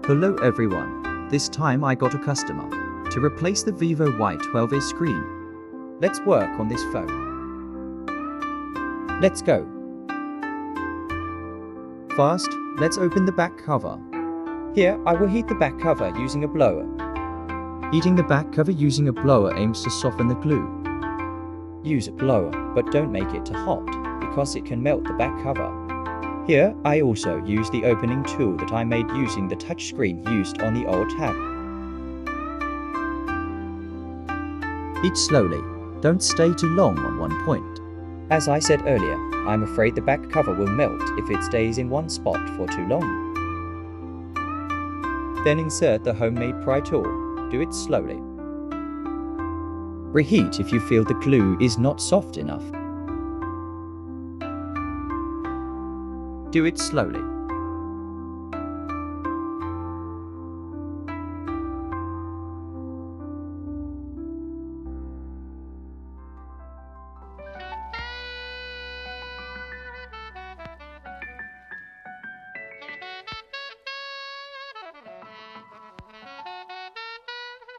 Hello everyone, this time I got a customer to replace the Vivo Y20 screen. Let's work on this phone. Let's go. First, let's open the back cover. Here, I will heat the back cover using a blower. Heating the back cover using a blower aims to soften the glue. Use a blower, but don't make it too hot, because it can melt the back cover. Here, I also use the opening tool that I made using the touchscreen used on the old tab. Heat slowly, don't stay too long on one point. As I said earlier, I'm afraid the back cover will melt if it stays in one spot for too long. Then insert the homemade pry tool. Do it slowly. Reheat if you feel the glue is not soft enough. Do it slowly.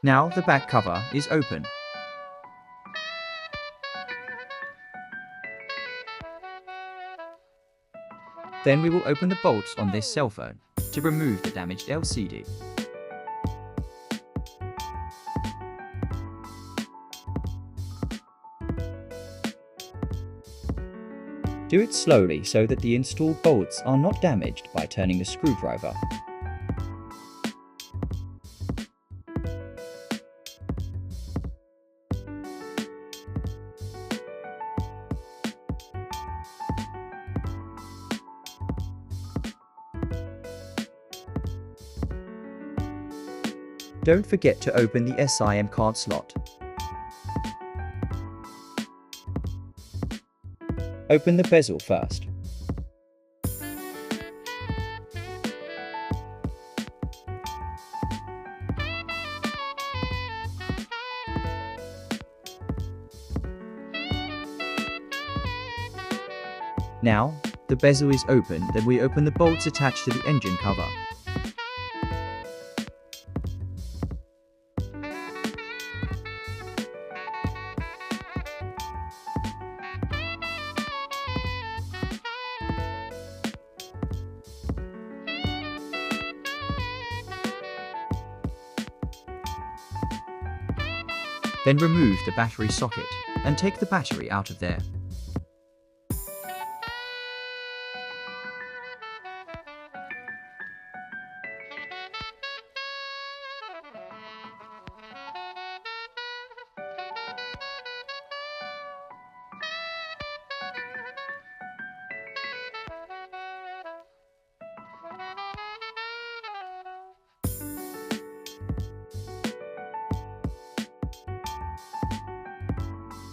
Now the back cover is open. Then we will open the bolts on this cell phone to remove the damaged LCD. Do it slowly so that the installed bolts are not damaged by turning the screwdriver. Don't forget to open the SIM card slot. Open the bezel first. Now, the bezel is open, then we open the bolts attached to the engine cover. Then remove the battery socket and take the battery out of there.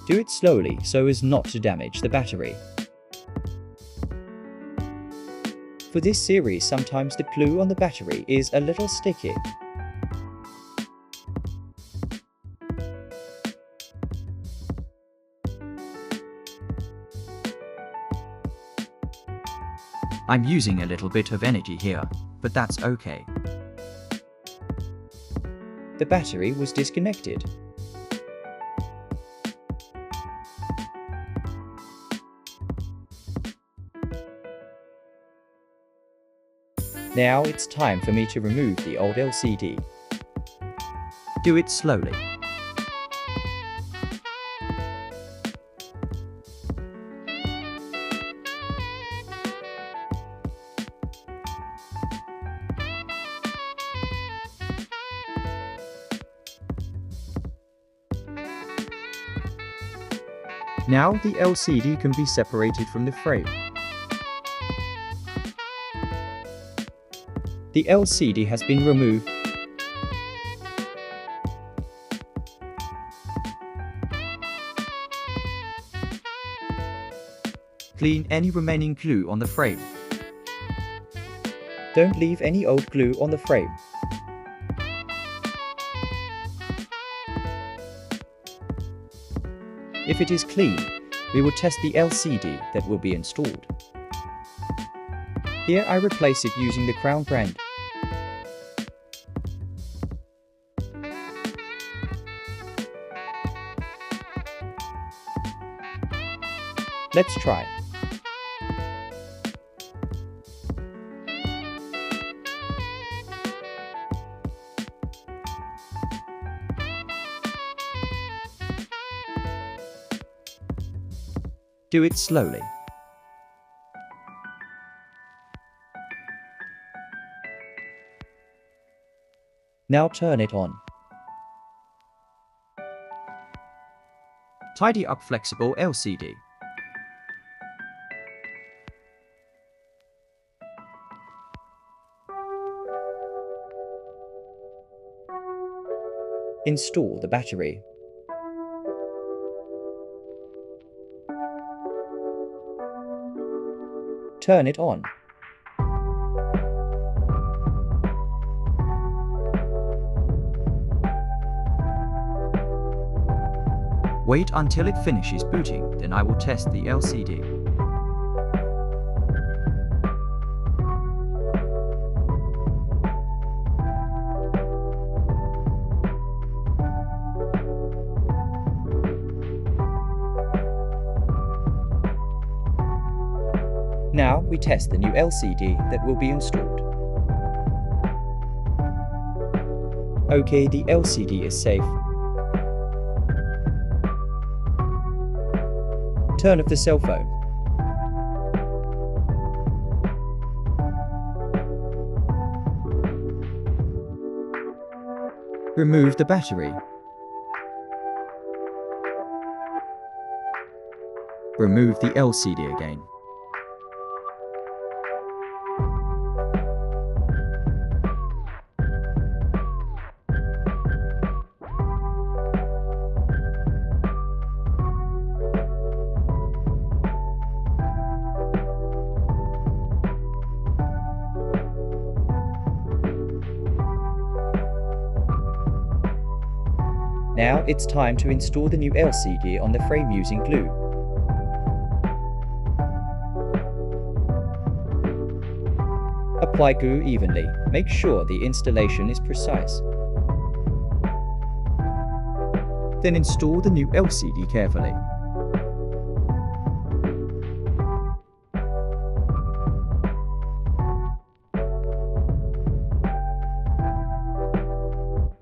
Do it slowly so as not to damage the battery. For this series, sometimes the glue on the battery is a little sticky. I'm using a little bit of energy here, but that's okay. The battery was disconnected. Now it's time for me to remove the old LCD. Do it slowly. Now the LCD can be separated from the frame. The LCD has been removed. Clean any remaining glue on the frame. Don't leave any old glue on the frame. If it is clean, we will test the LCD that will be installed. Here I replace it using the Crown brand. Let's try. Do it slowly. Now turn it on. Tidy up flexible LCD. Install the battery. Turn it on. Wait until it finishes booting, then I will test the LCD. Now we test the new LCD that will be installed. Okay, the LCD is safe. Turn off the cell phone. Remove the battery. Remove the LCD again. Now it's time to install the new LCD on the frame using glue. Apply glue evenly. Make sure the installation is precise. Then install the new LCD carefully.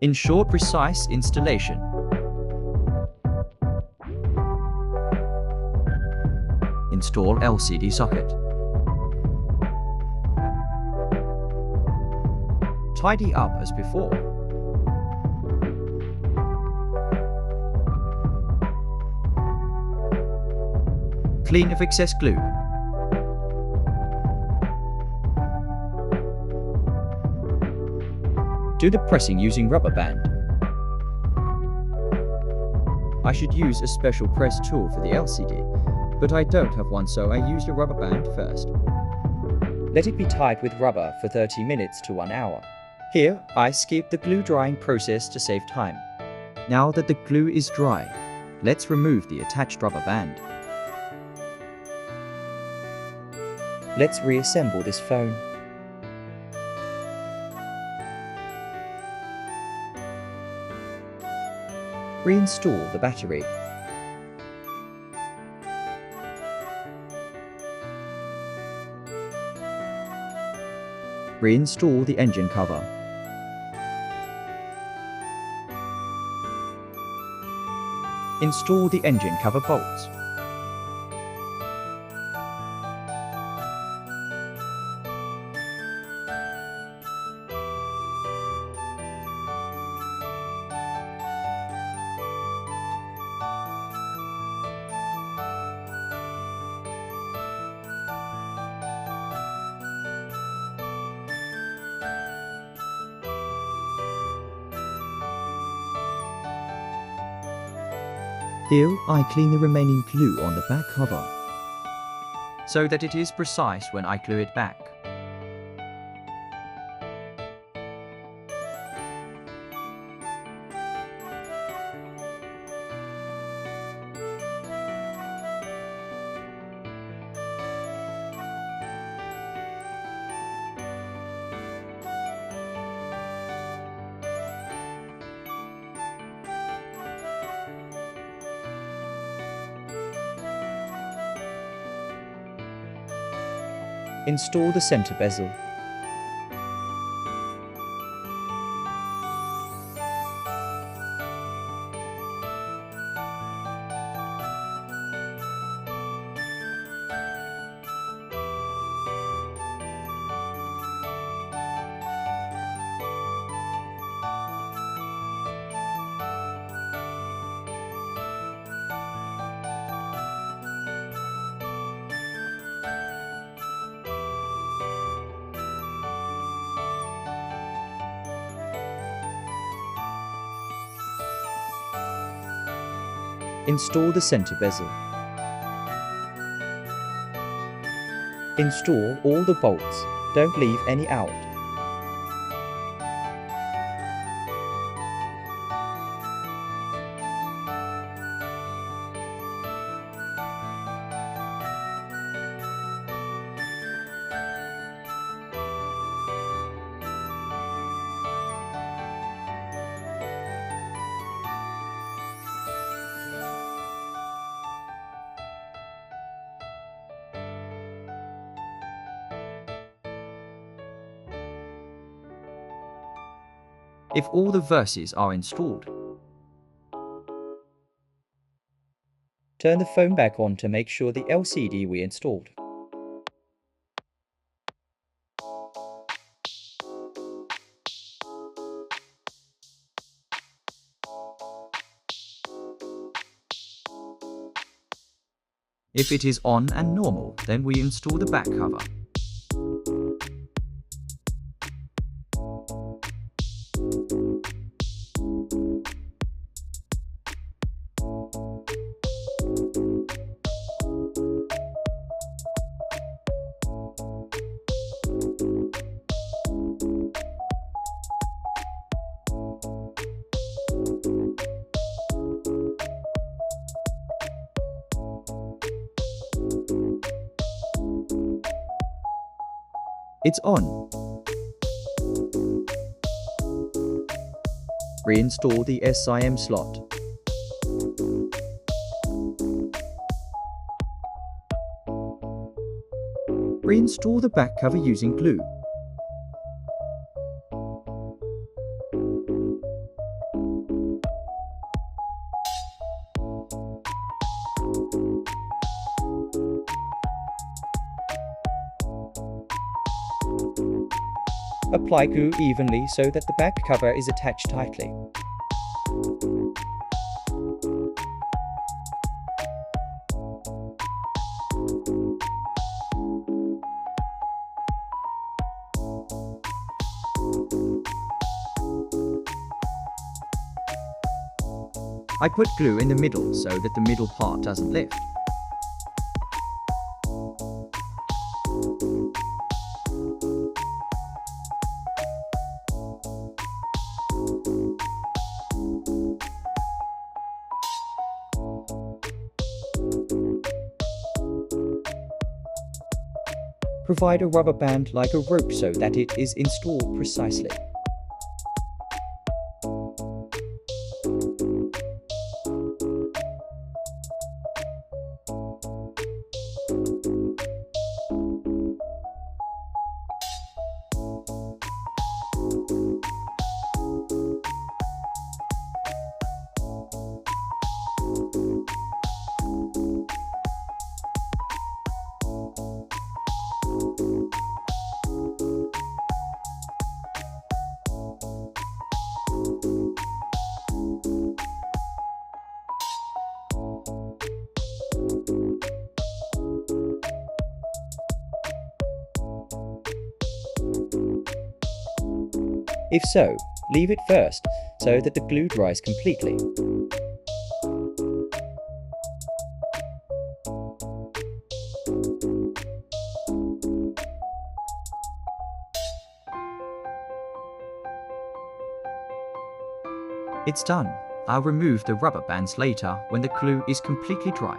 Ensure precise installation. Install LCD socket. Tidy up as before. Clean of excess glue. Do the pressing using rubber band. I should use a special press tool for the LCD, but I don't have one, so I used a rubber band first. Let it be tied with rubber for 30 minutes to 1 hour. Here, I skipped the glue drying process to save time. Now that the glue is dry, let's remove the attached rubber band. Let's reassemble this phone. Reinstall the battery. Reinstall the engine cover. Install the engine cover bolts. Here, I clean the remaining glue on the back cover, so that it is precise when I glue it back. Install the center bezel. Install the center bezel. Install all the bolts, don't leave any out. If all the verses are installed, turn the phone back on to make sure the LCD we installed. If it is on and normal, then we install the back cover. It's on. Reinstall the SIM slot. Reinstall the back cover using glue. Apply glue evenly so that the back cover is attached tightly. I put glue in the middle so that the middle part doesn't lift. Provide a rubber band like a rope so that it is installed precisely. If so, leave it first, so that the glue dries completely. It's done. I'll remove the rubber bands later when the glue is completely dry.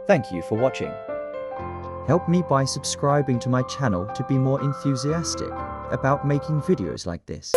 Thank you for watching. Help me by subscribing to my channel to be more enthusiastic about making videos like this.